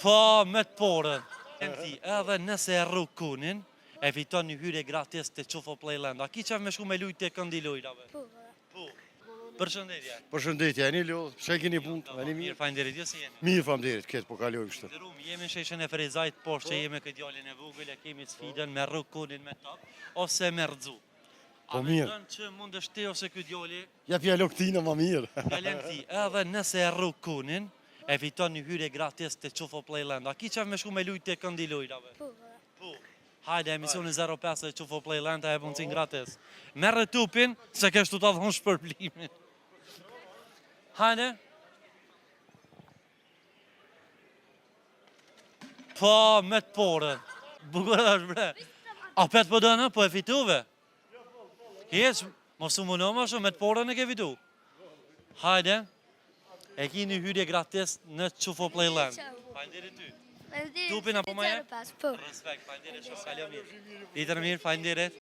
Po, me të porën. Edhe nëse e rrug kunin, e fiton një hyrje gratis të Qufo Playland. A ki qef me shku me lujt të këndi lojrave? Po. Përshëndetje. Përshëndetje, e një lodhë, që e keni punë? Mirë, fajnderit, jo si jeni? Mirë, fajnderit, këtë po kalojmë shtë. Jemi në sheshen e Frezajt, por që jemi këtë djallin e vogël, e kemi sfidën me rrug kunin me top, ose me rëdzu. Po mirë. A me që mund është ti ose këtë djalli? Ja pjallon këtina ma mirë. Fjallën ti, edhe nëse e rrug kunin, e fiton një hyrje gratis të Qufo Playland. A ki qef me shku me lujt të këndi lojrave? Po. Hajde, emisionin 05 e Qufo Playland, a e puncin gratis. Merë tupin, se kështu të dhonë shpërblimin. Hajde. Po, me të porën. Bukur është bre. A pet po dënë, po e fituve? Hiq, mos u muno më shumë, me të porën e ke fitu. Hajde. E ki një hyrje gratis në Qufo Playland. Fajnderit ty. Tupin apo ma je? Respekt, fajnderit shumë, kaljo mirë. Ditër mirë, fajnderit.